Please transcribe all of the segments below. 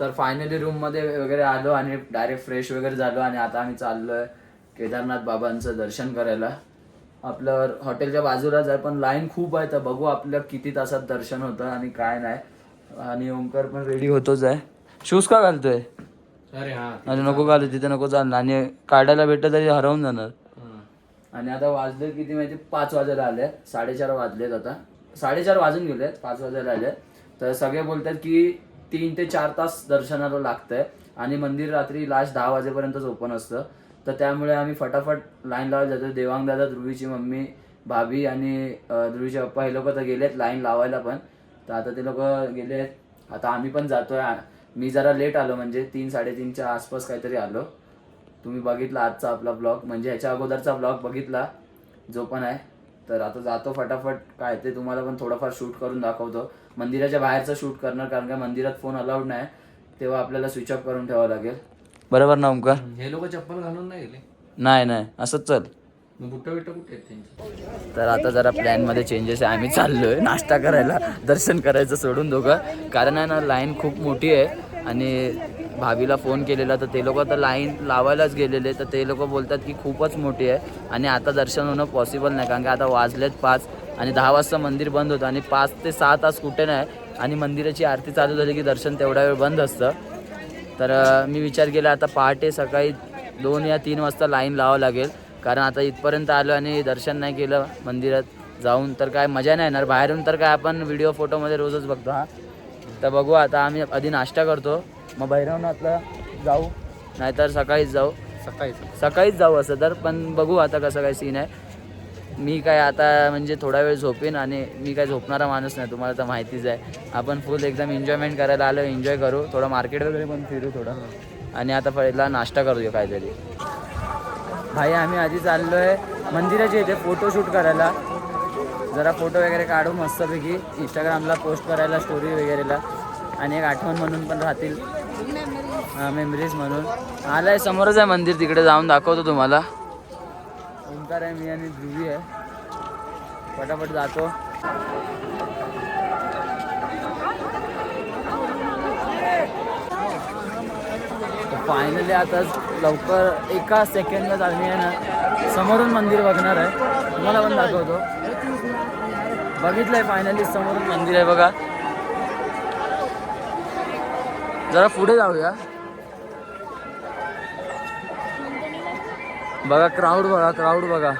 तर फायनली रूममध्ये वगैरे आलो आणि डायरेक्ट फ्रेश वगैरे झालो आणि आता आम्ही चाललोय केदारनाथ बाबांचं दर्शन करायला. आपलं हॉटेलच्या बाजूलाच आहे पण लाईन खूप आहे, तर बघू आपल्या किती तासात दर्शन होतं आणि काय नाही. आणि ओंकार पण रेडी होतोच आहे. शूज का घालतोय? अरे नको घालू, तिथे नको चालणार आणि काढायला भेटलं तरी हरवून जाणार. आणि आता वाजले किती माहिती, 5 वाजायला आले, 4:30 वाजलेत आता, 4:30 वाजून गेले, 5 वाजायला आले. तर सगळे बोलतात की 3 ते 4 तास दर्शनाला लागतंय आणि मंदिर रात्री लास्ट 10 वाजेपर्यंतच ओपन असतं. तर त्यामुळे आम्ही फटाफट लाईन लावायला जातो. देवांग दादा, ध्रुवीची मम्मी, भाभी आणि ध्रुवीचे पप्पा हे लोक तर गेलेत लाईन लावायला पण. तर आता ते लोक गेलेत, आता आम्ही पण जातोय. मी जरा लेट आलो, म्हणजे 3-3:30च्या आसपास काहीतरी आलो. तुम्ही बघितला आजचा आपला ब्लॉग, म्हणजे ह्याच्या अगोदरचा ब्लॉग बघितला जो पण आहे. तर आता जातो फटाफट, काय ते तुम्हाला पण थोडंफार शूट करून दाखवतो. मंदिराच्या बाहेरचं शूट करणार, कारण का मंदिरात फोन अलाउड नाही, तेव्हा आपल्याला स्विच ऑफ करून ठेवावं लागेल. बरोबर ना ओंकार? हे लोक चप्पल घालून नाही गेले? नाही असंच चल. बुट्टा बिट्टा कुठे आहेत त्यांची? तर आता जरा प्लॅनमध्ये चेंजेस आहे. आम्ही चाललोय नाश्ता करायला, दर्शन करायचं सोडून दोघं. कारण आहे ना लाईन खूप मोठी आहे आणि भाभीला फोन केलेला, तर ते लोक आता लाईन लावायलाच गेलेले. तर ते लोक बोलतात की खूपच मोठी आहे आणि आता दर्शन होणं पॉसिबल नाही, कारण की आता वाजलेत 5 आणि 10 वाजता मंदिर बंद होतं आणि 5 ते 6 तास कुठे नाही. आणि मंदिराची आरती चालू झाली की दर्शन तेवढा वेळ बंद असतं. तर मी विचार केला आता पहाटे सकाळी 2 या 3 वाजता लाईन लावावं लागेल, कारण आता इथपर्यंत आलो आणि दर्शन नाही केलं मंदिरात जाऊन तर काय मजा नाही येणार. बाहेरून तर काय आपण व्हिडिओ फोटोमध्ये रोजच बघतो. हा तर बघू आता, आम्ही आधी नाश्ता करतो, मग भैरवनाथला जाऊ, नाहीतर सकाळीच जाऊ. सकाळीच जाऊ असं तर, पण बघू आता कसं काय सीन आहे. मी काय आता म्हणजे थोडा वेळ झोपेन आणि मी काय झोपणारा माणूस नाही, तुम्हाला तर माहितीच आहे. आपण फुल एकदम एन्जॉयमेंट करायला आलो, एन्जॉय करू, थोडं मार्केट वगैरे पण फिरू थोडं. आणि आता पहिला नाश्ता करूया काहीतरी. भाई आम्ही आधी चाललो आहे मंदिराच्या इथे फोटोशूट करायला, जरा फोटो वगैरे काढू मस्तपैकी इंस्टाग्रामला पोस्ट करायला, स्टोरी वगैरेला, आणि एक आठवण म्हणून पण राहतील, मेमरीज म्हणून. आलाय समोरच आहे मंदिर, तिकडे जाऊन दाखवतो तुम्हाला. ओंकार आहे, मी आणि ध्रुवी आहे, फटाफट जातो. फायनली आता लवकर 1 सेकंदात आम्ही आहे ना समोरून मंदिर बघणार आहे, तुम्हाला पण दाखवतो. बघितलंय फायनली समोरून मंदिर आहे बघा. जरा पुढे जाऊया, बघा क्राऊड बघा.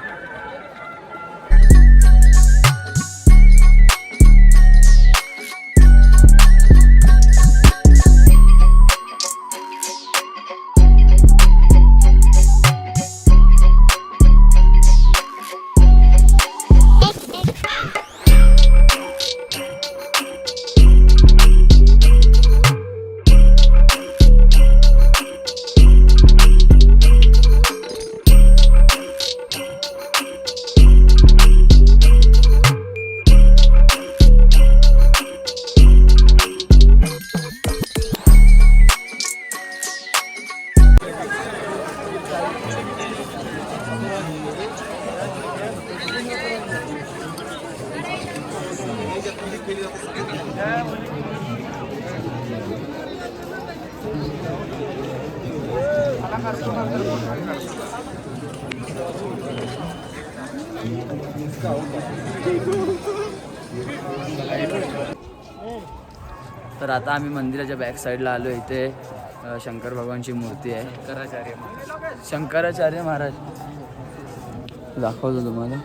तर आता आम्ही मंदिराच्या बॅक साईडला आलो. इथे शंकर भगवानची मूर्ती आहे, शंकराचार्य महाराज. दाखवतो तुम्हाला.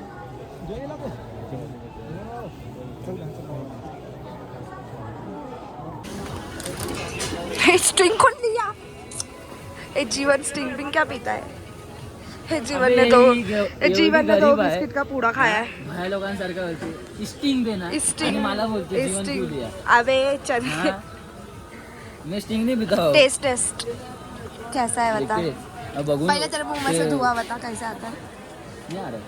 स्ट्रिंग कौन लिया? जीवन स्ट्रिंग पिंग क्या पीता है? जीवन ने दो बिस्किट का पूड़ा खाया है. बाहेर लोकांसारखं स्टिंग दे ना, आणि मला बोलते जीवन क्यों लिया? अबे चल, मैं स्टिंग नहीं पीता हूँ. टेस्ट कैसा है बता. बघून पहले तेरे मुंह में से धुआं बता कैसा आता है. नाही अरे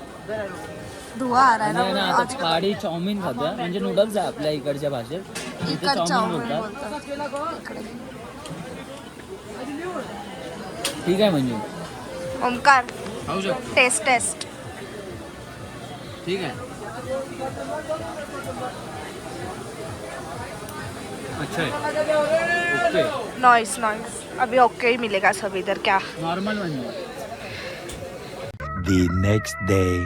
धुआं आ रहा है ना. ना. आता पहाडी चाऊमिन खातोय, म्हणजे नूडल्स आहे आपल्या इकडच्या भाषेत, इथे चाऊमिन बोलतात. ठीक आहे म्हणजे ओमकार खाऊ शकतो. टेस्ट ठीक आहे. अच्छा है ओके नॉइस नॉइस अभी ओके ही मिलेगा सब इधर क्या नॉर्मल म्हणजे The next day.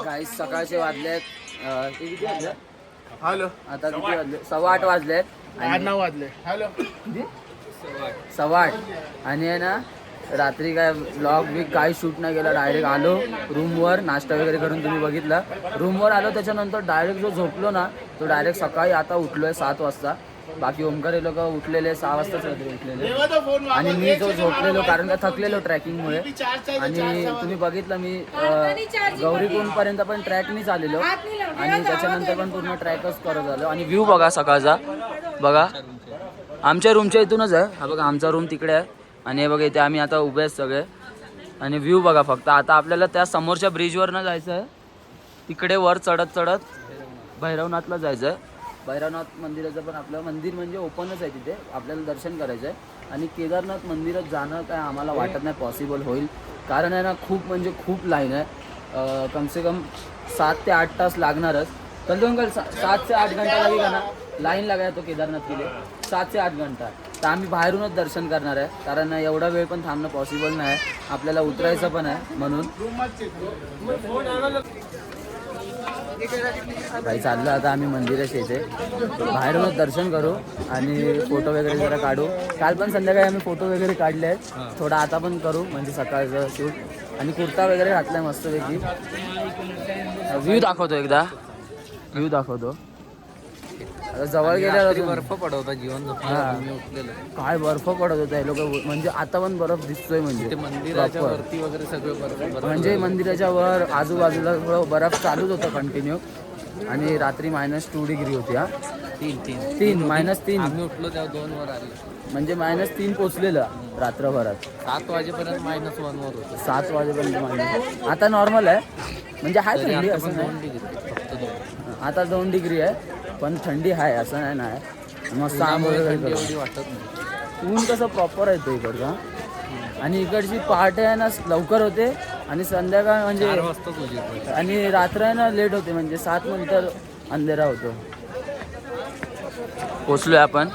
काही सकाळचे वाजलेत ते किती वाजले हॅलो आता किती वाजले 8:15 वाजलेत आणि 9 वाजले हॅलो 8:15 आणि आहे ना रात्री काय ब्लॉग बिग काही शूट नाही केला डायरेक्ट आलो रूमवर नाश्ता वगैरे करून तुम्ही बघितला रूमवर आलो त्याच्यानंतर डायरेक्ट जो झोपलो ना तो डायरेक्ट सकाळी आता उठलोय 7 वाजता बाकी ओमकार हे लोक उठलेले 6 वाजताच रात्री उठलेले आणि मी जो झोपलेलो कारण का थकलेलो ट्रॅकिंगमुळे आणि तुम्ही बघितलं मी गौरीकुंडपर्यंत पण ट्रॅकनीच आलेलो आणि त्याच्यानंतर पण पूर्ण ट्रॅकच करत आलो आणि व्ह्यू बघा सकाळचा बघा आमच्या रूमच्या इथूनच आहे हा बघा आमचा रूम तिकडे आहे आणि हे बघा इथे आम्ही आता उभे आहेत सगळे आणि व्ह्यू बघा फक्त आता आपल्याला त्या समोरच्या ब्रिजवरनं जायचं आहे तिकडे वर चढत चढत भैरवनाथला जायचं आहे भैरवनाथ मंदिराचं पण आपलं मंदिर म्हणजे ओपनच आहे तिथे आपल्याला दर्शन करायचं आहे आणि केदारनाथ मंदिरात जाणं काय आम्हाला वाटत नाही पॉसिबल होईल कारण आहे ना खूप म्हणजे खूप लाईन आहे कमसे कम 7 ते 8 तास लागणारच तर दोन 7 से 8 घंटा लगेगा ना लाईन लगाया तो केदारनाथ के लिए 7 से 8 घंटा तर आम्ही बाहेरूनच दर्शन करणार आहे कारण एवढा वेळ पण थांबणं पॉसिबल नाही आपल्याला उतरायचं पण आहे म्हणून काही चाललं आता आम्ही मंदिराच्या इथे बाहेरूनच दर्शन करू आणि फोटो वगैरे जरा काढू काल पण संध्याकाळी आम्ही फोटो वगैरे काढले आहेत थोडा आता पण करू म्हणजे सकाळचं शूट आणि कुर्ता वगैरे घातलाय मस्तपैकी व्ह्यू दाखवतो एकदा व्ह्यू दाखवतो आता जवळ गेल्यावर बर्फ पडत होता जीवन मी उठलेलं काय बर्फ पडत होता हे लोक म्हणजे आता पण बर्फ दिसतोय म्हणजे मंदिराच्या proper. वरती वगैरे सगळं बर्फ म्हणजे मंदिराच्या वर आजूबाजूला थोडं बर्फ चालूच होतं कंटिन्यू आणि रात्री -2 डिग्री होती हा 3 -3 आम्ही उठलो तेव्हा 2 वर आले म्हणजे -3 पोचलेलं रात्रभरात 7 वाजेपर्यंत -1 वर होतं 7 वाजेपर्यंत मायनस आता नॉर्मल आहे म्हणजे हाय थंडी असं नाही फक्त 2 आता 2 डिग्री आहे पण थंडी आहे असं नाही नाही मस्त आंघोळ वगैरे करू. एवढी वाटत नाही ऊन कसं प्रॉपर येतो इकडचा आणि इकडची पहाटे आहे ना लवकर होते आणि संध्याकाळ 4 म्हणजे वाजताच उजेड आणि रात्र आहे ना लेट होते म्हणजे 7 नंतर अंधेरा होतो पोचलोय आपण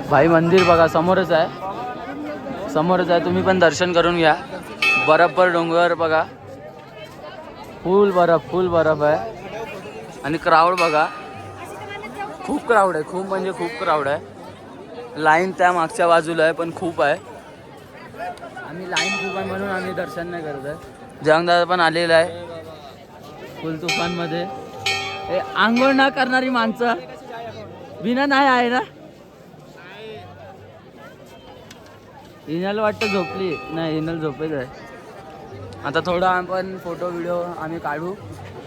भाई मंदिर बघा समोरच आहे तुम्ही पण दर्शन करून घ्या बरोबर डोंगर बघा फुल बर्फ आहे आणि क्राऊड बघा खूप क्राऊड आहे खूप म्हणजे खूप क्राऊड आहे लाईन त्या मागच्या बाजूला आहे पण खूप आहे आम्ही लाईन खूप आहे म्हणून आम्ही दर्शन नाही करत आहे जंगदादा पण आलेला आहे फुल तुफानमध्ये हे आंघोळ न करणारी माणसं बिना नाही आहे ना इनल वाटतं झोपली नाही इनल झोपेच आहे आता थोडा आपण फोटो व्हिडिओ आम्ही काढू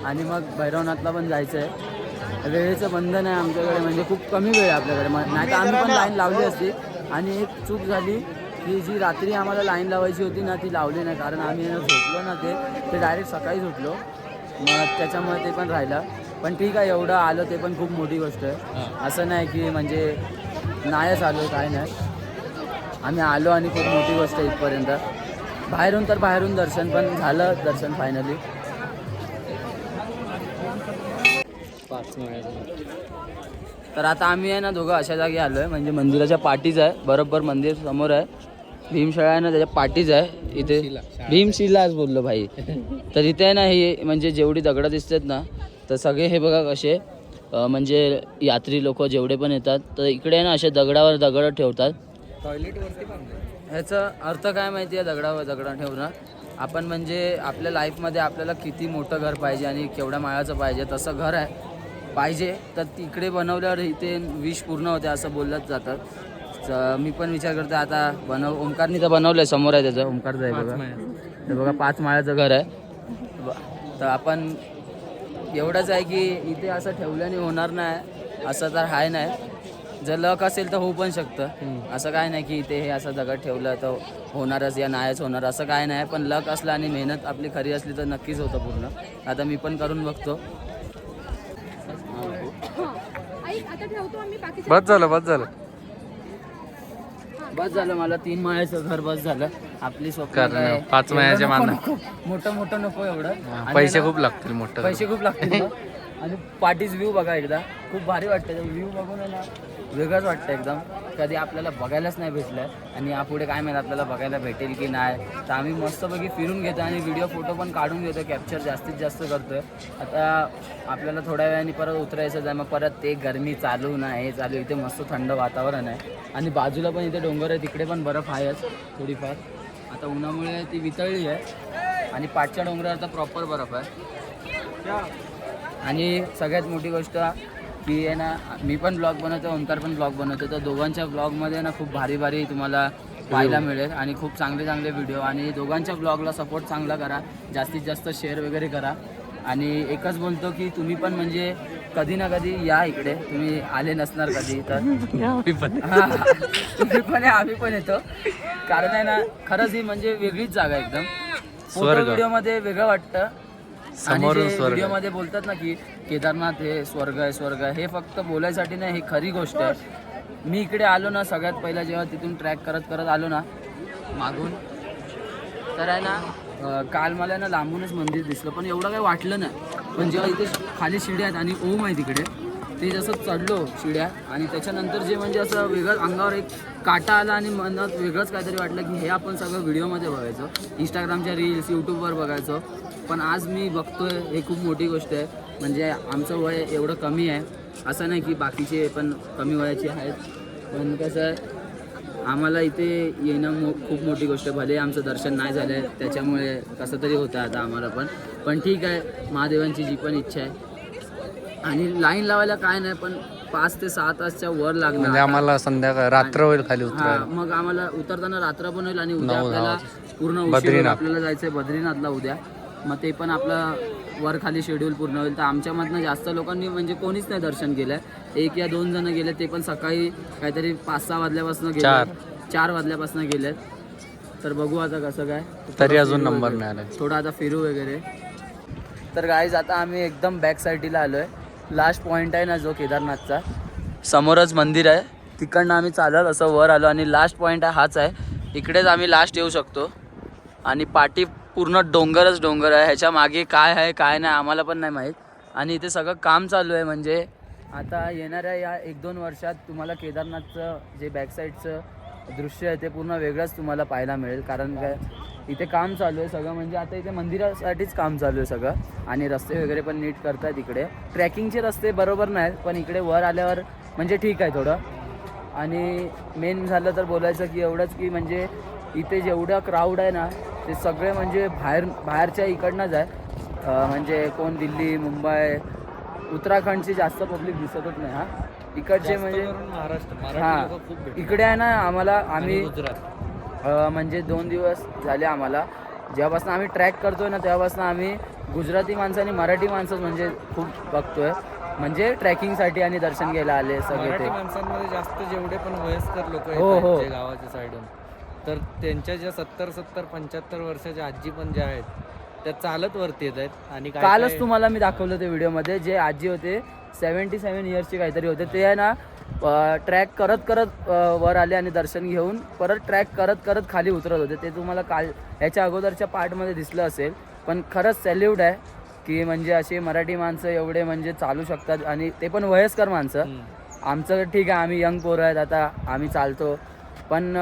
आणि मग भैरवनाथला पण जायचं आहे वेळेचं बंधन आहे आमच्याकडे म्हणजे खूप कमी वेळ आहे आपल्याकडे नाही तर आम्ही पण लाईन लावली असती आणि एक चूक झाली की जी रात्री आम्हाला लाईन लावायची होती ना ती लावली नाही कारण आम्ही झोपलो ना ते डायरेक्ट सकाळीच उठलो मग त्याच्यामुळे ते पण राहिलं पण ठीक आहे एवढं आलं ते पण खूप मोठी गोष्ट आहे असं नाही की म्हणजे नाहीच आलो काय नाही आम्ही आलो आणि खूप मोठी गोष्ट आहे इथपर्यंत बाहेरून दर्शन पण झालं दर्शन फायनली तर आता आम्ही आहे ना दोघं अशा जागी आलो आहे म्हणजे मंदिराच्या पाठीच आहे बरोबर मंदिर समोर आहे भीमशाळा आहे ना त्याच्या पाठीच आहे इथे भीमशिलाच बोललो भाई तर इथे आहे ना हे म्हणजे जेवढी दगडं दिसतात ना तर सगळे हे बघा कसे म्हणजे यात्री लोक जेवढे पण येतात तर इकडे आहे ना असे दगडावर दगड ठेवतात टॉयलेटवरती बांधलं ह्याचा अर्थ काय माहिती आहे दगडा ठेवणं आपण म्हणजे आपल्या लाईफमध्ये आपल्याला किती मोठं घर पाहिजे आणि केवढ्या माळाचं पाहिजे तसं घर आहे पाहिजे तर तिकडे बनवल्यावर इथे विश पूर्ण होते असं बोलत जातात मी पण विचार करतो आता ओमकारनी तर बनवलं आहे समोर आहे त्याचं ओमकारचं आहे बघा ते बघा 5 माळ्याचं घर आहे तर आपण एवढंच आहे की इथे असं ठेवल्याने होणार नाही असं तर आहे नाही जर लक असेल तर होऊ पण शकतं असं काय नाही की इथे हे असं दगड ठेवलं तर होणारच या नाहीच होणार असं काय नाही पण लक असलं आणि मेहनत आपली खरी असली तर नक्कीच होतं पूर्ण आता मी पण करून बघतो बस झालं बस झालं, मला 3 माळ्याचं घर बस झालं. आपली स्वप्न कारण काय? 5 महिन्याच्या एवढं मागं. नको, मोठं मोठं नको एवढं. आणि पैसे ना, खूप लागतील मोठं. पैसे खूप लागतील ना. आणि पाठीच व्ह्यू बघा एकदा, खूप भारी वाटतं व्ह्यू बघून आहे ना, वेगळंच वाटतं एकदम. कधी आपल्याला बघायलाच नाही भेटलं आणि यापुढे काय माहीत आपल्याला बघायला भेटेल की नाही. तर आम्ही मस्तपैकी फिरून घेतो आणि व्हिडिओ फोटो पण काढून घेतो, कॅप्चर जास्तीत जास्त करतोय. आता आपल्याला थोड्या वेळाने परत उतरायचं आहे, मग परत ते गरमी चालू नाही हे चालू. इथे मस्त थंड वातावरण आहे आणि बाजूला पण इथे डोंगर आहे, तिकडे पण बर्फ आहेच थोडीफार. आता उन्हामुळे ती वितळली आहे आणि पाठच्या डोंगरावर तर प्रॉपर बर्फ आहे. आणि सगळ्यात मोठी गोष्ट की आहे ना, मी पण ब्लॉग बनवतो, ओंकार पण ब्लॉग बनवतो, तर दोघांच्या ब्लॉगमध्ये ना खूप भारी भारी तुम्हाला पाहायला मिळेल आणि खूप चांगले चांगले व्हिडिओ. आणि दोघांच्या ब्लॉगला सपोर्ट चांगला करा, जास्तीत जास्त शेअर वगैरे करा. आणि एकच बोलतो की तुम्ही पण म्हणजे कधी ना कधी या इकडे, तुम्ही आले नसणार कधी तर तुम्ही पण आम्ही पण येतो. कारण आहे ना, खरंच ही म्हणजे वेगळीच जागा एकदम. फोटो व्हिडिओमध्ये वेगळं वाटतं. समोरून स्वर्ग. व्हिडिओमध्ये बोलतात ना की केदारनाथ हे स्वर्ग आहे, स्वर्ग आहे, हे फक्त बोलायसाठी नाही, ही खरी गोष्ट आहे. मी इकडे आलो ना, सगळ्यात पहिला जेव्हा तिथून ट्रॅक करत करत आलो ना मागून, तर आहे ना काल मला ना लांबूनच मंदिर दिसलं, पण एवढं काही वाटलं नाही. पण जेव्हा इथे खाली शिड्या आहेत आणि ओम आहे तिकडे, ते जसं चढलो शिड्या आणि त्याच्यानंतर जे म्हणजे असं वेगळं अंगावर एक काटा आला आणि मनात वेगळंच काहीतरी वाटलं की हे आपण सगळं व्हिडिओमध्ये बघायचो, इंस्टाग्रामच्या रील्स यूट्यूबवर बघायचो. पण आज मी बघतोय, हे खूप मोठी गोष्ट आहे. म्हणजे आमचं वय एवढं कमी आहे, असं नाही की बाकीचे पण कमी वयाचे आहेत, पण कसं आहे आम्हाला इथे येणं खूप मोठी गोष्ट आहे. भले आमचं दर्शन नाही झालं आहे, त्याच्यामुळे कसं तरी होतं आता आम्हाला पण ठीक आहे, महादेवांची जी पण इच्छा आहे. आणि लाईन लावायला काय नाही, पण 5 ते 6 तासच्या वर लागणार. म्हणजे आम्हाला संध्याकाळ रात्र होईल खाली हां, उतरायला. मग आम्हाला उतरताना रात्र पण होईल आणि उद्या 9-10 आपल्याला पूर्ण उशीर बद्रीनाथ. आपल्याला जायचं आहे बद्रीनाथला उद्या. मग ते पण आपलं वर खाली शेड्यूल पूर्ण होईल. तर आमच्यामधनं जास्त लोकांनी म्हणजे कोणीच नाही दर्शन केलं आहे. 1 या 2 जण गेले, ते पण सकाळी काहीतरी 5-6 वाजल्यापासून गेले, 4 वाजल्यापासून गेलेत. तर बघू आता कसं काय. तरी अजून नंबर नाही आला. थोडं आता फिरू वगैरे. तर गाईज आता आम्ही एकदम बॅक साईडला आलो आहे. लास्ट पॉईंट आहे ना जो केदारनाथचा, समोरच मंदिर आहे, तिकडनं आम्ही चालत असं वर आलो आणि लास्ट पॉईंट आहे हाच आहे. इकडेच आम्ही लास्ट येऊ शकतो. आणि पाठी पूर्ण डोंगरच डोंगर आहे, ह्याच्या मागे काय आहे काय नाही आम्हाला पण नाही माहीत. आणि इथे सगळं काम चालू आहे. म्हणजे आता येणाऱ्या या 1-2 वर्षात तुम्हाला केदारनाथचं जे बॅकसाईडचं दृश्य आहे ते पूर्ण वेगळंच तुम्हाला पाहायला मिळेल. कारण काय इथे काम चालू आहे सगळं, म्हणजे आता इथे मंदिरासाठीच काम चालू आहे सगळं. आणि रस्ते वगैरे पण नीट करतात इकडे. ट्रॅकिंगचे रस्ते बरोबर नाहीत, पण इकडे वर आल्यावर म्हणजे ठीक आहे थोडं. आणि मेन झालं तर बोलायचं की एवढंच की म्हणजे इथे जेवढा क्राऊड आहे ना, ते सगळे म्हणजे बाहेरच्या इकडनंच आहे. म्हणजे कोण दिल्ली, मुंबई, उत्तराखंडची जास्त पब्लिक दिसतच नाही. हां, इकडचे म्हणजे हां, इकडे आहे ना आम्ही म्हणजे 2 दिवस झाले आम्हाला, जेव्हापासून आम्ही ट्रॅक करतोय ना तेव्हापासून आम्ही गुजराती माणसं आणि मराठी माणसं म्हणजे खूप बघतोय. म्हणजे ट्रॅकिंगसाठी आणि दर्शन घ्यायला आले सगळे. ते माणसांमध्ये जास्त जेवढे पण वयस्कर लोक हो. आहेत गावाच्या साईडून, तर त्यांच्या ज्या 70-75 वर्षाच्या आजी पण ज्या आहेत त्या चालत वरती येत आहेत. आणि कालच तुम्हाला मी दाखवलं ते व्हिडिओमध्ये, जे आजी होते 77 इयर्सचे काहीतरी होते, ते आहे ना ट्रॅक करत करत वर आले आणि दर्शन घेऊन परत ट्रॅक करत करत खाली उतरत होते. ते तुम्हाला काल ह्याच्या अगोदरच्या पार्टमध्ये दिसलं असेल. पण खरंच सॅल्यूट आहे की म्हणजे असे मराठी माणसं एवढे म्हणजे चालू शकतात, आणि ते पण वयस्कर माणसं. आमचं ठीक आहे, आम्ही यंग पोरं आहेत, आता आम्ही चालतो. पण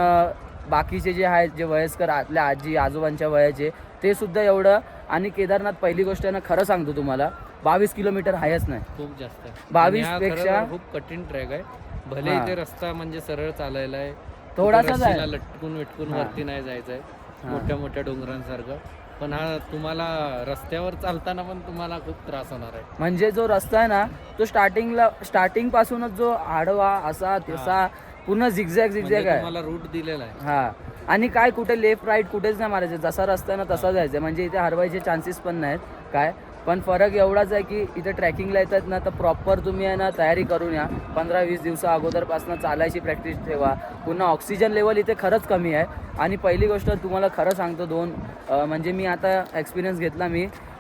बाकीचे जे आहेत, जे वयस्कर आपल्या आजी आजोबांच्या वयाचे, ते सुद्धा एवढं. आणि केदारनाथ पहिली गोष्ट आहे ना, खरं सांगतो तुम्हाला, 22 किलोमीटर आहेच नाही, खूप जास्त आहे. 22 पेक्षा खूप कठीण ट्रॅक आहे. भले इथे रस्ता म्हणजे सरळ चालायला आहे, थोडासाच आहे, लटकून विटकून वरती नाही जायचं आहे मोठ्या मोठ्या डोंगरांसारखं. पण हा तुम्हाला रस्त्यावर चालताना पण तुम्हाला खूप त्रास होणार आहे. म्हणजे जो रस्ता आहे ना, तो स्टार्टिंग पासूनच जो आडवा असा तसा पूर्ण झिगझॅग आहे. तुम्हाला रूट दिलेला आहे. हा, आणि काय कुठे लेफ्ट राईट कुठेच नाही मारायचं, जसा रस्ता आहे ना तसा जायचं. म्हणजे इथे हरवायचे चान्सेस पण नाहीत काय. पण फरक एवढाच आहे की इथे ट्रॅकिंगला येतात ना, तर प्रॉपर तुम्ही आहे ना तयारी करून या. 15-20 दिवसा अगोदरपासून चालायची प्रॅक्टिस ठेवा. पुन्हा ऑक्सिजन लेवल इथे खरंच कमी आहे. आणि पहिली गोष्ट तुम्हाला खरं सांगतो, म्हणजे मी आता एक्सपिरियन्स घेतला.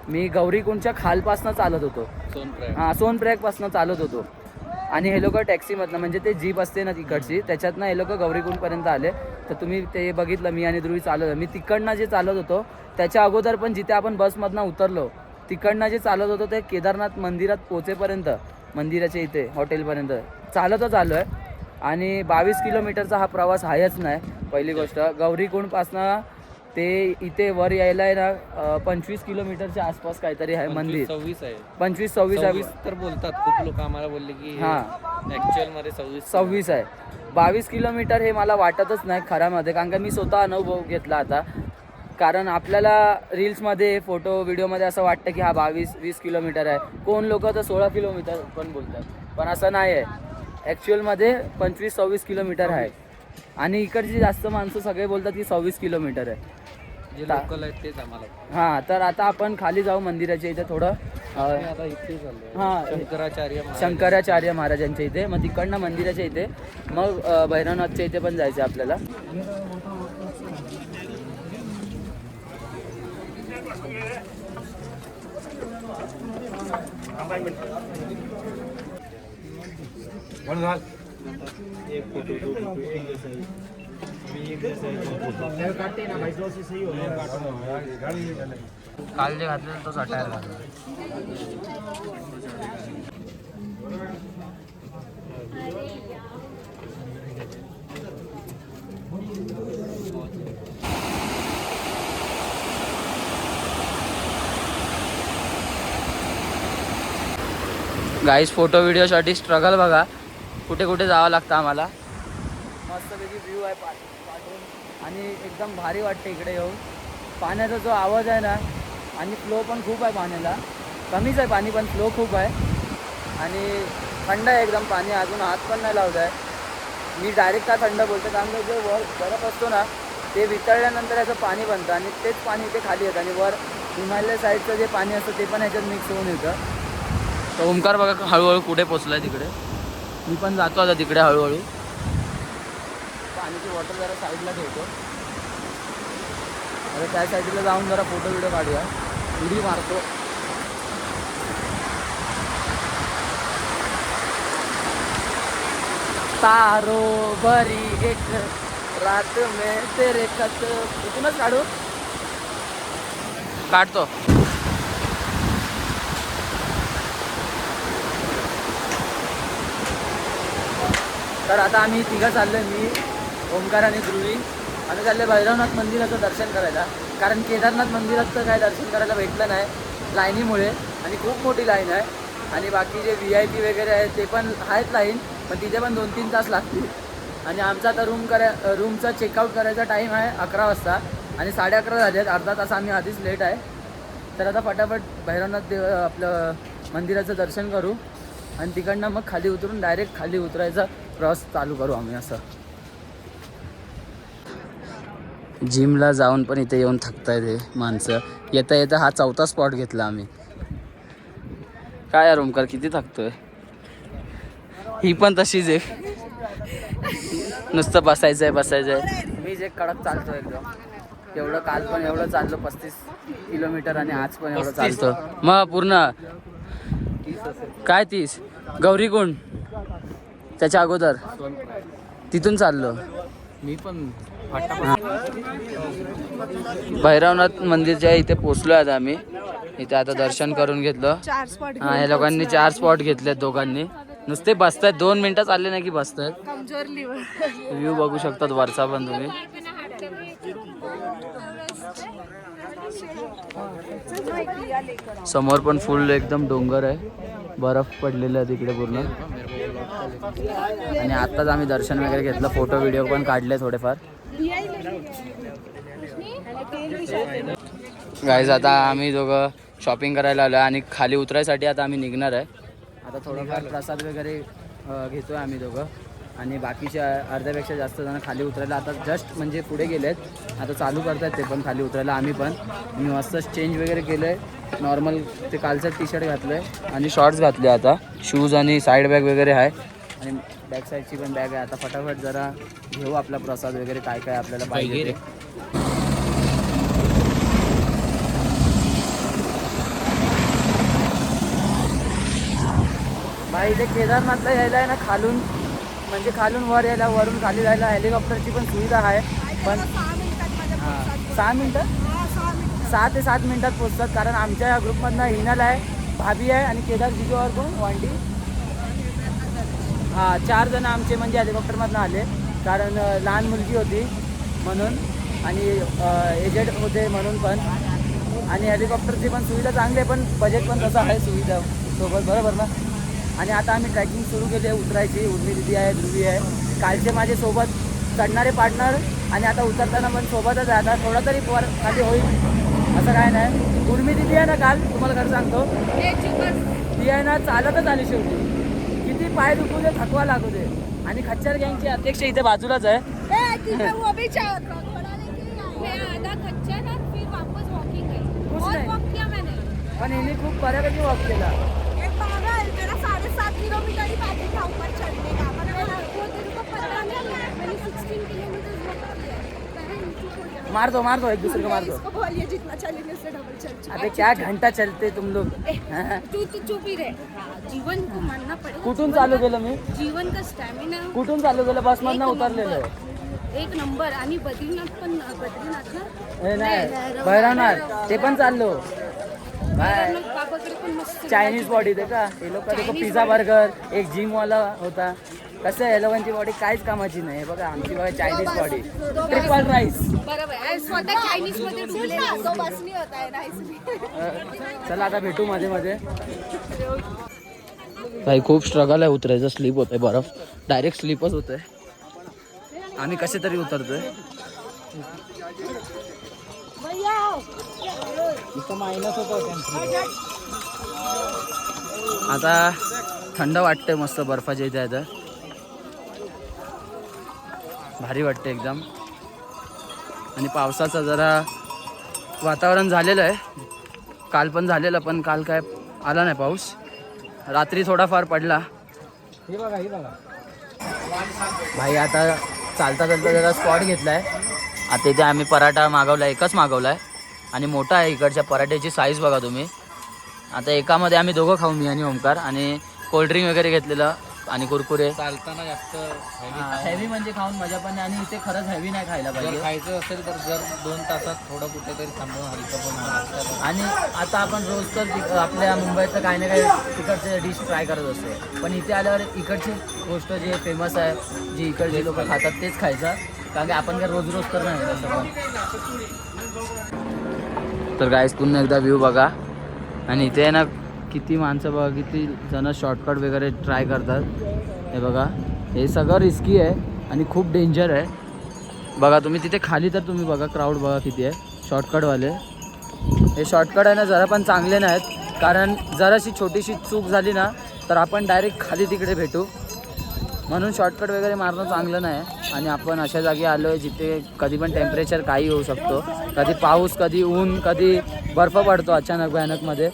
मी गौरीकुंडच्या खालपासनं चालत होतो, सोनप्रयागपासनं चालत होतो. आणि हे लोक टॅक्सीमधनं म्हणजे ते जीप असते ना तिकडची त्याच्यातनं हे लोक गौरीकुंडपर्यंत आले. तर तुम्ही ते बघितलं मी आणि ध्रुवी चालत मी तिकडनं जे चालत होतो त्याच्या अगोदर पण जिथे आपण बसमधनं उतरलो तिकडनं जे चालत होतो ते केदारनाथ मंदिरात पोचेपर्यंत मंदिराच्या इथे हॉटेलपर्यंत चालतच आलो आहे. आणि 22 किलोमीटरचा हा प्रवास आहेच नाही. पहिली गोष्ट गौरीकुंडपासनं ते इथे वर यायला आहे ना 25 किलोमीटरच्या आसपास काहीतरी आहे मंदिर. 26 आहे. 25-26 आहे. तर बोलतात खूप लोक आम्हाला बोलले की हां ऍक्च्युअल मध्ये 26 आहे. 22 किलोमीटर हे मला वाटतच नाही खऱ्यामध्ये कारण का मी स्वतः अनुभव घेतला आता. कारण आपल्याला रील्समध्ये फोटो व्हिडिओमध्ये असं वाटतं की हा 22-20 किलोमीटर आहे. कोण लोक तर 16 किलोमीटर पण बोलतात पण असं नाही आहे. ॲक्च्युअलमध्ये 25-26 किलोमीटर आहे. आणि इकडची जास्त माणसं सगळे बोलतात की 26 किलोमीटर आहे. जे लोकल आहेत तेच आम्हाला. हां तर आता आपण खाली जाऊ मंदिराच्या इथे थोडं. आता इथे चाललोय. हां शंकराचार्य महाराजांच्या इथे मग तिकडनं मंदिराच्या इथे मग भैरवनाथच्या इथे पण जायचं आपल्याला. काल जे घातलेलं तो सटायर घातला. गाईज फोटो व्हिडिओसाठी स्ट्रगल बघा कुठे कुठे जावं लागतं आम्हाला. मस्तपैकी व्ह्यू आहे पाठवून आणि एकदम भारी वाटते इकडे येऊन. पाण्याचा जो आवाज आहे ना आणि फ्लो पण खूप आहे पाण्याला. कमीच आहे पाणी पण फ्लो खूप आहे आणि थंड आहे एकदम पाणी. अजून हात पण नाही लावत आहे मी. डायरेक्ट का थंड बोलतो कारण का जे वर बर्फ असतो ना ते वितळल्यानंतर याचं पाणी बनतं आणि तेच पाणी इथे खाली येतं आणि वर हिमालय साईडचं जे पाणी असतं ते पण ह्याच्यात मिक्स होऊन येतं. तर ओंकार बघा हळूहळू कुठे पोचला आहे तिकडे. मी पण जातो आता तिकडे हळूहळू. पाण्याची बॉटल जरा साईडला ठेवतो. आता त्या साईडला जाऊन जरा फोटो व्हिडिओ काढूया. उडी मारतो. तारो भरी एक रात में तेरे खत इथूनच काढतो. तर आता आम्ही तिघं चाललो आहे. मी ओंकार आणि ध्रुवी आम्ही चाललो आहे भैरवनाथ मंदिराचं दर्शन करायला. कारण केदारनाथ मंदिरात तर काय दर्शन करायला भेटलं नाही लाईनीमुळे आणि खूप मोठी लाईन आहे. आणि बाकी जे VIP वगैरे आहेत ते पण आहेत लाईन पण तिथे पण 2-3 तास लागतील. आणि आमचा आता रूमचा चेकआउट करायचा टाईम आहे 11 वाजता आणि 11:30 झाले आहेत. अर्धा तास आम्ही आधीच लेट आहे. तर आता फटाफट भैरवनाथ आपलं मंदिराचं दर्शन करू आणि तिकडनं मग खाली उतरून डायरेक्ट खाली उतरायचा प्रवास चालू करू आम्ही. असं जिमला जाऊन पण इथे येऊन थकतायत हे माणसं. येता येता हा 4था स्पॉट घेतला आम्ही. काय यार ओंकार किती थकतोय. ही पण तशीच आहे नुसतं बसायचं आहे. मी जे कडक चालतो एकदम. एवढं काल पण एवढं चाललो 35 किलोमीटर आणि आज पण एवढं चालतो. मग पूर्ण काय 30 गौरीकुंड त्याच्या अगोदर तिथून चाललो मी पण. भैरवनाथ मंदिरच्या इथे पोचलो आता आम्ही. इथे आता दर्शन करून घेतलं. 4 स्पॉट हा या लोकांनी 4 स्पॉट घेतलेत दोघांनी. नुसते बसतायत 2 मिनिटं चालले नाही की बसतायत. कमजोर लिव्हर. व्ह्यू बघू शकतात वरचा पण तुम्ही. समोर पण फुल एकदम डोंगर आहे. बर्फ पडलेला आहे तिकडे पूर्ण. आणि आत्ताच आम्ही दर्शन वगैरे घेतलं. फोटो व्हिडिओ पण काढले थोडेफार. गाईज आता आम्ही दोघं शॉपिंग करायला आलो आणि खाली उतरायसाठी आता आम्ही निघणार आहे. आता थोडंफार प्रसाद वगैरे घेतो आहे आम्ही दोघं आणि बाकीच्या अर्ध्यापेक्षा जास्त जण खाली उतरायला आता जस्ट म्हणजे पुढे गेलेत. आता चालू करतात ते पण खाली उतरायला. आम्ही पण मी मस्त चेंज वगैरे केलं आहे. नॉर्मल ते कालचं टी-शर्ट घातलं आहे आणि शॉर्ट्स घातले. आता शूज आणि साईड बॅग वगैरे आहे आणि बॅक साईडची पण बॅग आहे. आता फटाफट जरा घेऊ आपला प्रसाद वगैरे काय काय आपल्याला पाहिजे ते. भाई इथे केदारनाथला यायला आहे ना खालून म्हणजे खालून वर यायला वरून खाली जायला हेलिकॉप्टरची पण सुविधा आहे पण 6 मिनटं 6 ते 7 मिनटात पोचतात कारण आमच्या या ग्रुपमधनं हिनाल आहे भाभी आहे आणि केदार जिजोवर कोण वांटी हां 4 जण आमचे म्हणजे हेलिकॉप्टरमधनं आले कारण लहान मुलगी होती म्हणून आणि एजेड होते म्हणून पण आणि हेलिकॉप्टरची पण सुविधा चांगली आहे पण बजेट पण तसं आहे सुविधा सोबत बरोबर ना आणि आता आम्ही ट्रॅकिंग सुरू केली आहे उतरायची उर्मी दिदी आहे ध्रुवी आहे कालचे माझे सोबत चढणारे पार्टनर आणि आता उतरताना पण सोबतच आहे आता थोडा तरी वर खाली होईल असं काय नाही उर्मी दिदी आहे ना काल तुम्हाला खरं सांगतो ती आहे ना चालतच आली शेवटी किती पाय दुखू दे थकवा लागू दे आणि खच्चर गँगचे अध्यक्ष इथे बाजूलाच आहे पण हिने खूप बऱ्यापैकी वॉक केला 7.5 किलोमीटर ही बाकी था ऊपर चढ़ने का मतलब वो तेरे को पता नहीं है मैंने 16 किलोमीटर वॉक किया मार दो एक दूसरे को मार दो इसको बोलिए जितना चलेंगे उससे डबल चल चुका अबे क्या घंटा चलते तुम लोग तू चुप ही रहे जीवन को मानना पड़ेगा कुठून चालू केलं मी जीवन का स्टॅमिना कुठून चालू केलं बस मधनं उतरलेलं आहे एक नंबर आणि बद्रीनाथ पण बद्रीनाथ ना हे नाही भैरवनाथ ते पण चाललो बाबाकडे पण मस्त चायनीज बॉडी ते का हे लोक पिझ्झा बर्गर एक जिम वाला होता कसं आहे लोकांची बॉडी काहीच कामाची नाही बघा आमची बघा चायनीज बॉडी ट्रिपल राईस बरोबर स्वतः चायनीज मध्ये डुबले तो बसनी होता है राईस चला आता भेटू मध्ये काही खूप स्ट्रगल आहे उतरायचं स्लीप होत आहे बर्फ डायरेक्ट स्लीपच होत आहे आम्ही कसे तरी उतरतोय आता थंड वाटतंय मस्त बर्फाच्या इथे आता भारी वाटते एकदम आणि पावसाचं जरा वातावरण झालेलं आहे काल पण झालेलं पण काल काय आला नाही पाऊस रात्री थोडाफार पडला भाई आता चालता जरा स्पॉट घेतलाय आता इथे आम्ही पराठा मागवला एकच मागवलाय आणि मोठा आहे इकडच्या पराठ्याची साईज बघा तुम्ही आता एकामध्ये आम्ही दोघं खाऊ मी आणि ओमकार आणि कोल्ड्रिंक वगैरे घेतलेलं आणि कुरकुरे चालताना जास्त हेवी म्हणजे खाऊन मजा पण नाही आणि इथे खरंच हेवी नाही खायला जर पाहिजे खायचं असेल तर जर 2 तासात थोडं कुठेतरी थांबून हलकं पण आणि आता आपण रोज तर आपल्या मुंबईचं काही ना काही तिकडचे डिश ट्राय करत असतो पण इथे आल्यावर इकडची गोष्ट जे फेमस आहे जी इकडचे लोक खातात तेच खायचं कारण की आपण काय रोज तर नाही असं पण तर गाईस पुन्हा एकदा व्ह्यू बघा आणि इथे आहे ना किती माणसं बघा किती जण शॉर्टकट वगैरे ट्राय करतात हे बघा हे सगळं रिस्की आहे आणि खूप डेंजर आहे बघा तुम्ही तिथे खाली तर तुम्ही बघा क्राऊड बघा किती आहे शॉर्टकटवाले हे शॉर्टकट आहे ना जरा पण चांगले नाहीत कारण जराशी छोटीशी चूक झाली ना तर आपण डायरेक्ट खाली तिकडे भेटू म्हणून शॉर्टकट वगैरे मारणं चांगलं नाही आणि आपण अशा जागी आलो आहे जिथे कधी पण टेम्परेचर काही होऊ शकतो कधी पाऊस कधी ऊन कधी बर्फ पडतो अचानक भयानकमध्ये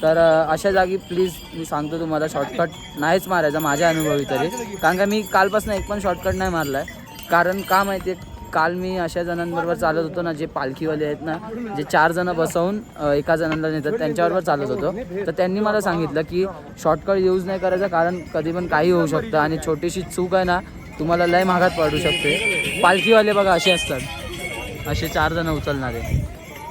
तर अशा जागी प्लीज मी सांगतो तुम्हाला शॉर्टकट नाहीच मारायचा माझ्या अनुभवी तरी कारण का मी कालपासून एक पण शॉर्टकट नाही मारला आहे कारण का माहिती आहे काल मी अशा जणांबरोबर चालत होतो ना जे पालखीवाले आहेत ना जे 4 जण बसवून एका जणांना नेतात त्यांच्याबरोबर चालत होतो तर त्यांनी मला सांगितलं की शॉर्टकट यूज नाही करायचा कारण कधी पण काही होऊ शकतं आणि छोटीशी चूक आहे ना तुम्हाला लय महागात पडू शकते पालखीवाले बघा असे असतात असे 4 जण उचलणारे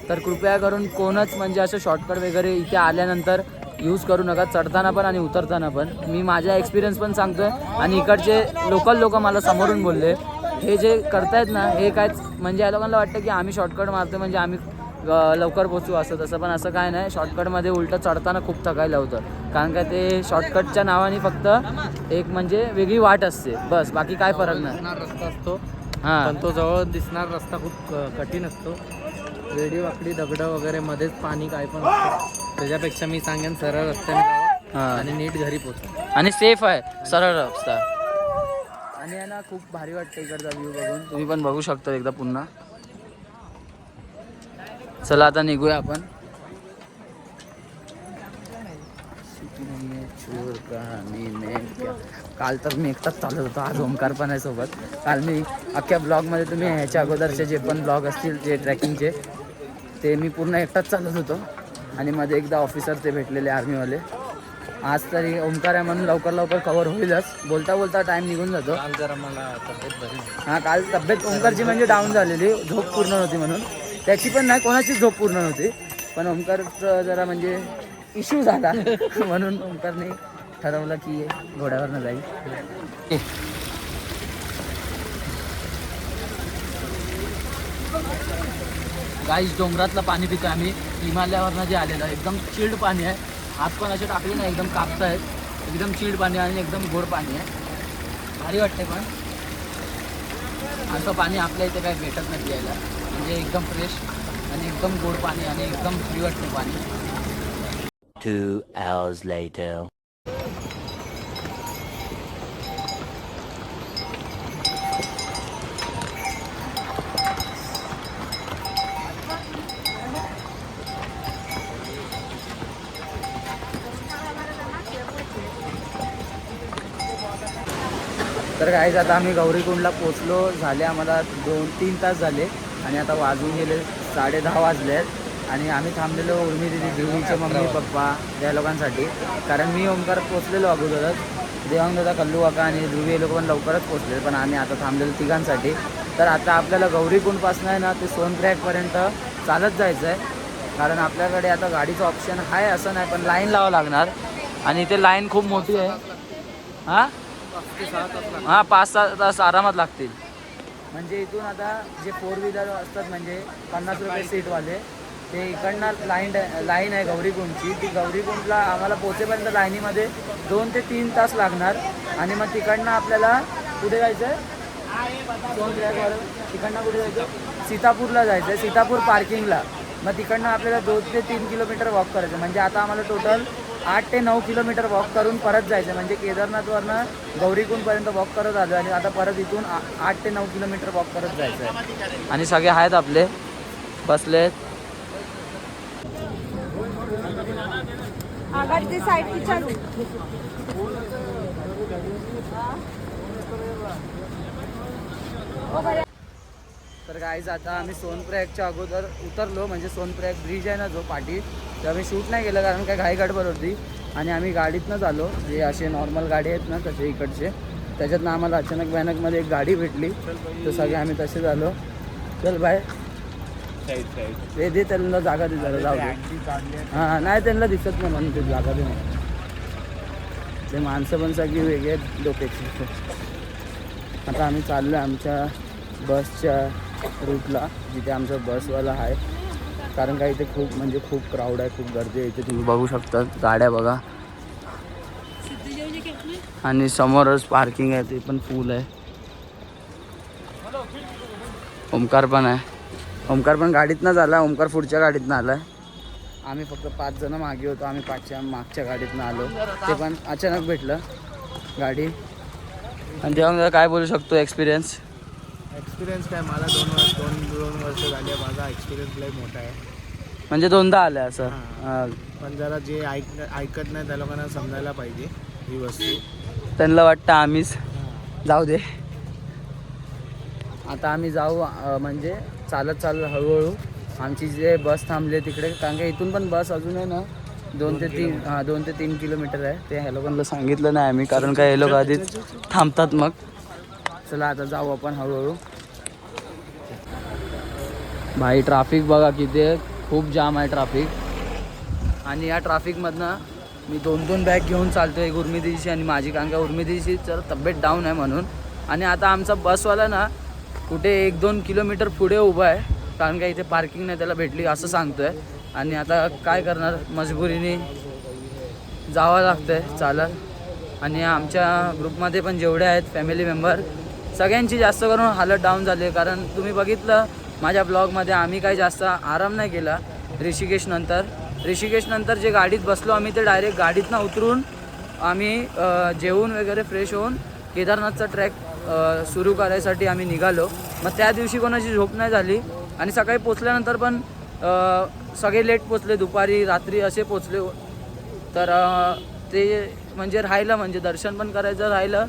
तर कृपया करून कोणच म्हणजे असं शॉर्टकट वगैरे इथे आल्यानंतर यूज करू नका चढताना पण आणि उतरताना पण मी माझा एक्सपिरियन्स पण सांगतोय आणि इकडचे लोकल लोक मला समोरून बोलले हे जे करतायत ना हे काय म्हणजे या लोकांना वाटतं की आम्ही शॉर्टकट मारतो म्हणजे आम्ही लवकर पोचू असं तसं पण असं काय नाही शॉर्टकटमध्ये उलटं चढताना खूप थकायला होतं कारण का ते शॉर्टकटच्या नावाने फक्त एक म्हणजे वेगळी वाट असते बस बाकी काय फरक नाही रस्ता असतो हां पण तो जवळ दिसणार रस्ता खूप कठीण असतो वेडी वाकडी दगडं वगैरे मध्येच पाणी काय पण असतं त्याच्यापेक्षा मी सांगेन सरळ रस्त्याने जावं हां आणि नीट घरी पोचवा आणि सेफ आहे सरळ रस्ता आणि आहे ना खूप भारी वाटतं इकडचा व्ह्यू बघून तुम्ही पण बघू शकता एकदा पुन्हा चला आता निघूया आपण काल तर मी एकटाच चालत होतो आज ओमकार पण आहे सोबत काल मी अख्ख्या ब्लॉगमध्ये तुम्ही ह्याच्या अगोदरचे जे पण ब्लॉग असतील जे ट्रॅकिंगचे ते मी पूर्ण एकटाच चालत होतो आणि मध्ये एकदा ऑफिसर ते भेटलेले आर्मीवाले आज तरी ओमकार आहे म्हणून लवकर लवकर कव्हर होईलच. बोलता बोलता टाइम निघून जातो. काल जरा मला तब्येत बरी नाही. हां काल तब्येत ओमकारची म्हणजे डाऊन झालेली, झोप पूर्ण नव्हती म्हणून. त्याची पण नाही, कोणाचीच झोप पूर्ण नव्हती, पण ओमकारचं जरा म्हणजे इश्यू झाला म्हणून ओमकारने ठरवलं की घोड्यावरनं जाईल. गाईस डोंगरातलं पाणी पितो आम्ही, हिमालयावरनं जे आलेलं एकदम चिल्ड पाणी आहे. हात पण असे टाकले ना एकदम कापत आहेत. एकदम चिल्ड पाणी आणि एकदम गोड पाणी आहे, भारी वाटते. पण असं पाणी आपल्या इथे काही भेटत नाही प्यायला, म्हणजे एकदम फ्रेश आणि एकदम गोड पाणी आणि एकदम फ्री वाटते पाणी. 2 hours later. तर काहीच आता आम्ही गौरीकुंडला पोचलो, झाले आम्हाला 2-3 तास झाले आणि आता वाजून गेले 10:30 वाजले आहेत. आणि आम्ही थांबलेलो उर्मी दिदी, ध्रुवीचे मम्मी पप्पा त्या लोकांसाठी, कारण मी ओमकार पोचलेलो अगोदरच. देवांग दादा, कल्लू काका आणि ध्रुवी हे लोक पण लवकरच पोचले, पण आम्ही आता थांबलेलो तिघांसाठी. तर आता आपल्याला गौरीकुंडपासून आहे ना ते सोनप्रयागपर्यंत चालत जायचं आहे, कारण आपल्याकडे आता गाडीचं ऑप्शन आहे असं नाही, पण लाईन लावावं लागणार आणि इथे लाईन खूप मोठी आहे. हां 5-6 तास आरामात लागतील. म्हणजे इथून आता जे 4 व्हीलर असतात म्हणजे 50 रुपये सीटवाले, ते इकडनं लाईन आहे गौरीकुंडची. ती गौरीकुंडला आम्हाला पोचेपर्यंत लाईनीमध्ये 2 ते 3 तास लागणार. आणि मग तिकडनं आपल्याला कुठे जायचं आहे, तिकडनं कुठे जायचं, सीतापूरला जायचं आहे, सीतापूर पार्किंगला. मग तिकडनं आपल्याला 2 ते 3 किलोमीटर वॉक करायचं. म्हणजे आता आम्हाला टोटल 8 ते 9 किलोमीटर वॉक करून परत जायचं. म्हणजे केदारनाथवरनं गौरीकुंडपर्यंत वॉक करत आलो आणि आता परत इथून 8 ते 9 किलोमीटर वॉक करत जायचं आहे. आणि सगळे आहेत आपले बसलेत. अगर ते साइड की चल. तर गाईज आता आम्ही सोनप्रयागच्या अगोदर उतरलो, म्हणजे सोनप्रयाग ब्रिज आहे ना जो पाठी, तर आम्ही शूट नाही केलं कारण काय घाई गडबड होती. आणि आम्ही गाडीतनंच आलो, जे असे नॉर्मल गाडी आहेत ना तसे इकडचे, त्याच्यातनं आम्हाला अचानक भयानकमध्ये एक गाडी भेटली, तर सगळे आम्ही तसेच आलो. चल बाय दे त्यांना जागा दे जरा, जाऊ दे. हां नाही त्यांना दिसत नाही म्हणून ते जागा दे नाही. ते माणसं पण सगळी वेगळी आहेत डोक्याची. आता आम्ही चाललो आहे आमच्या बसच्या रूटला, जिथे आमचा बसवाला आहे, कारण का इथे खूप म्हणजे खूप क्राऊड आहे, खूप गर्दी आहे इथे. तुम्ही बघू शकता गाड्या बघा, आणि समोरच पार्किंग आहे, ते पण फुल आहे. ओमकार पण आहे, ओमकार पण गाडीतनं आला, ओमकार पुढच्या गाडीतनं आला आहे. आम्ही फक्त 5 जण मागे होतो, आम्ही मागच्या गाडीतनं आलो, ते पण अचानक भेटलं गाडी. आणि तेव्हा काय बोलू शकतो एक्सपिरियन्स काय, मला 2 वर्ष झाले, माझा एक्सपिरियन्स लय मोठा आहे. म्हणजे 2दा आलं असं. पण जरा जे ऐकत नाही त्या लोकांना समजायला पाहिजे ही वस्तू. त्यांना वाटतं आम्हीच जाऊ दे. आता आम्ही जाऊ म्हणजे चालत हळूहळू. आमची जे बस थांबली तिकडे, कारण का इथून पण बस अजून आहे ना 2 ते 3 किलोमीटर आहे. ते ह्या लोकांना सांगितलं नाही आम्ही, कारण का हे लोक आधीच थांबतात. मग चला आता जाऊ आपण हळूहळू. भाई ट्रॅफिक बघा किती आहे, खूप जाम आहे ट्रॅफिक. आणि या ट्रॅफिकमधनं मी 2 बॅग घेऊन चालतो, एक उर्मिदीची आणि माझी, कारण का उर्मिदीची जर तब्येत डाऊन आहे म्हणून. आणि आता आमचा बसवाला ना कुठे 1-2 किलोमीटर पुढे उभा आहे, कारण का इथे पार्किंग नाही त्याला भेटली असं सांगतो आहे. आणि आता काय करणार, मजबुरीने जावं लागतं आहे चालत. आणि आमच्या ग्रुपमध्ये पण जेवढे आहेत फॅमिली मेंबर, सगळ्यांची जास्त करून हालत डाऊन झाली आहे. कारण तुम्ही बघितलं माझ्या ब्लॉगमध्ये, आम्ही काही जास्त आराम नाही केला ऋषिकेशनंतर जे गाडीत बसलो आम्ही, ते डायरेक्ट गाडीतनं उतरून आम्ही जेवून वगैरे फ्रेश होऊन केदारनाथचा ट्रॅक सुरू करायसाठी आम्ही निघालो. मग त्या दिवशी कोणाची झोप नाही झाली. आणि सकाळी पोचल्यानंतर पण सगळे लेट पोचले, दुपारी रात्री असे पोचले. तर ते म्हणजे राहिलं, म्हणजे दर्शन पण करायचं राहिलं.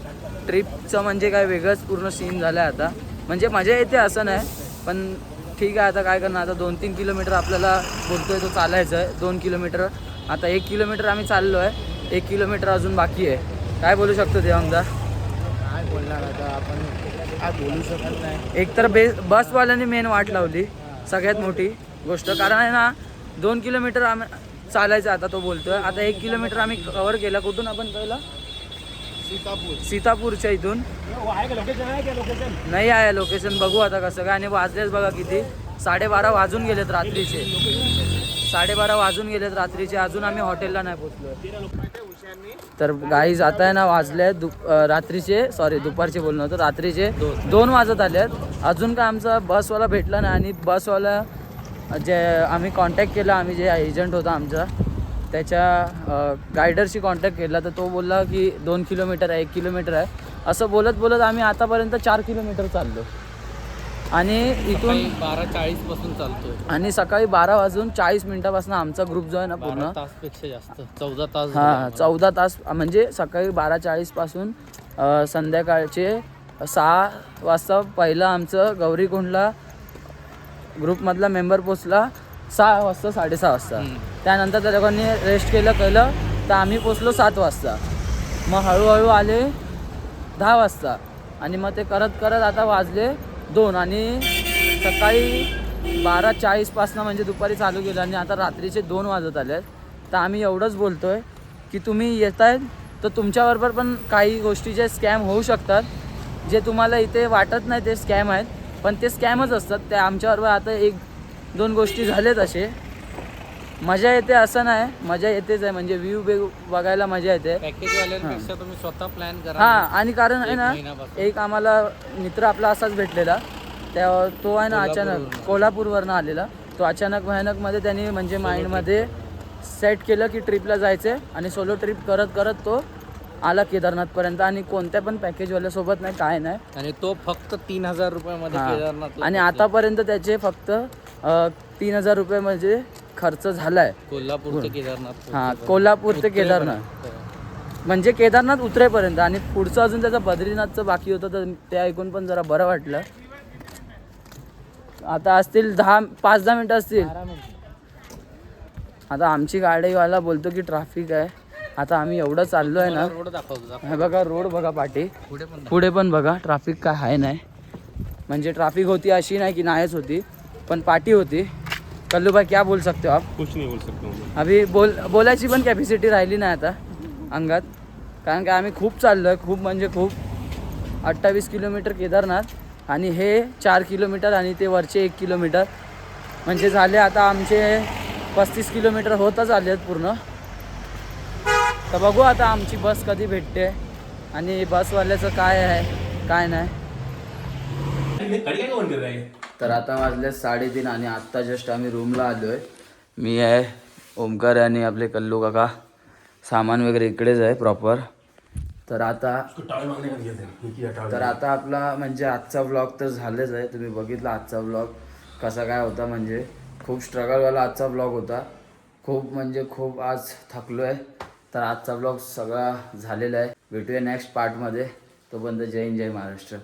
ट्रिपचं म्हणजे काय वेगळंच पूर्ण सीन झालं आहे आता. म्हणजे मजा येते असं नाही, पण ठीक आहे आता काय करणार. आता 2-3 किलोमीटर आपल्याला बोलतोय तो चालायचं आहे, 2 किलोमीटर. आता 1 किलोमीटर आम्ही चाललो आहे. 1 किलोमीटर अजून बाकी आहे. काय बोलू शकतो देवांगदा? काय बोलणार आता आपण, काय बोलू शकत नाही. एक तर बसवाल्याने मेन वाट लावली सगळ्यात मोठी गोष्ट. कारण आहे ना 2 किलोमीटर आम्ही चालायचं, आता तो बोलतोय. आता 1 किलोमीटर आम्ही कव्हर केला. कुठून आपण पहिला? सीतापूरच्या इथून नाही आहे लोकेशन. बघू आता कसं काय. आणि वाजलेच बघा किती, 12:30 वाजून गेलेत रात्रीचे. 12:30 वाजून गेलेत रात्रीचे. अजून आम्ही हॉटेलला नाही पोचलो. तर गाईज आता आहे ना वाजले रात्रीचे, सॉरी दुपारचे बोलणं होतं, रात्रीचे 2 वाजत आलेत. अजून काय आमचा बसवाला भेटला नाही. आणि बसवाला जे आम्ही कॉन्टॅक्ट केला, आम्ही जे एजंट होता आमचा त्याच्या गायडरशी कॉन्टॅक्ट केला, तर तो बोलला की 2 किलोमीटर आहे, 1 किलोमीटर आहे. असं बोलत बोलत आम्ही आतापर्यंत 4 किलोमीटर चाललो. आणि इथून 12:40 पासून चालतोय. आणि सकाळी 12:40 आमचा ग्रुप जो आहे ना पूर्ण 12 तासपेक्षा जास्त, 14 तास. हां 14 तास. म्हणजे सकाळी 12:40 पासून संध्याकाळचे 6 वाजता पहिलं आमचं गौरीकुंडला ग्रुपमधला मेंबर पोचला 6 वाजता 6:30 वाजता. त्यानंतर त्या लोकांनी रेस्ट केलं तर आम्ही पोचलो 7 वाजता. मग हळूहळू आले 10 वाजता. आणि मग ते करत करत आता वाजले 2. आणि सकाळी 12:40 म्हणजे दुपारी चालू केलं आणि आता रात्रीचे 2 वाजत आले. तर आम्ही एवढंच बोलतो आहे की तुम्ही येत आहेत तर तुमच्याबरोबर पण काही गोष्टीचे स्कॅम होऊ शकतात. जे तुम्हाला इथे वाटत नाही ते स्कॅम आहेत, पण ते स्कॅमच असतात. ते आमच्याबरोबर आता 1-2 गोष्टी झालेत असे. मजा येते असं नाही, मजा येतेच आहे. म्हणजे व्ह्यू बघायला मजा येते. पॅकेजवाल्यांपेक्षा तुम्ही स्वतः प्लॅन करा. हां. आणि कारण आहे ना महिन्यापासून. एक आम्हाला मित्र आपला असाच भेटलेला, तो आहे ना अचानक कोल्हापूरवरनं आलेला. तो अचानक भयानकमध्ये त्यांनी म्हणजे माइंडमध्ये सेट केलं की ट्रिपला जायचं आहे. आणि सोलो ट्रिप करत करत तो आला केदारनाथपर्यंत. आणि कोणत्या पण पॅकेजवाल्यासोबत नाही, काय नाही. आणि तो फक्त 3,000 रुपयामध्ये केदारनाथ. आणि आतापर्यंत त्याचे फक्त 3,000 रुपये म्हणजे खर्च झाला आहे कोल्हापूर ते केदारनाथ. हां कोल्हापूर ते केदारनाथ म्हणजे केदारनाथ उतरेपर्यंत. आणि पुढचं अजून त्याचं बद्रीनाथचं बाकी होतं, तर ते ऐकून पण जरा बरं वाटलं. आता असतील 5-10 मिनटं असतील. आता आमची गाडीवाला बोलतो की ट्रॅफिक आहे. आता आम्ही एवढं चाललो आहे ना, रोड दाखवतो. हे बघा रोड बघा पाठी, पुढे पण बघा ट्रॅफिक काय आहे नाही. म्हणजे ट्रॅफिक होती अशी नाही की नाहीच होती, पण पाठी होती. कल्लू भाई क्या बोल सकते हो आप? कुछ नहीं बोल सकता हूँ. अभी बोलायची पण कॅपॅसिटी राहिली नाही आता अंगात. कारण की आम्ही खूप चाललो आहे, खूप म्हणजे खूप. 28 किलोमीटर केदारनाथ आणि हे 4 किलोमीटर आणि ते वरचे 1 किलोमीटर म्हणजे झाले आता आमचे 35 किलोमीटर होतच आले आहेत पूर्ण. तर बघू आता आमची बस कधी भेटते आणि बसवाल्याचं काय आहे काय नाही. तर आता वाजले 3:30 आणि आत्ता जस्ट आम्ही रूमला आलो आहे. मी आहे, ओमकार आणि आपले कल्लू काका. सामान वगैरे इकडेच आहे प्रॉपर. तर आता आपला म्हणजे आजचा व्लॉग तर झालेच आहे. तुम्ही बघितला आजचा व्लॉग कसा काय होता. म्हणजे खूप स्ट्रगलवाला आजचा व्लॉग होता. खूप म्हणजे खूप आज थकलो आहे. तर आजचा व्लॉग सगळा झालेला आहे. भेटूया नेक्स्ट पार्टमध्ये. तोपर्यंत जय हिंद जय महाराष्ट्र.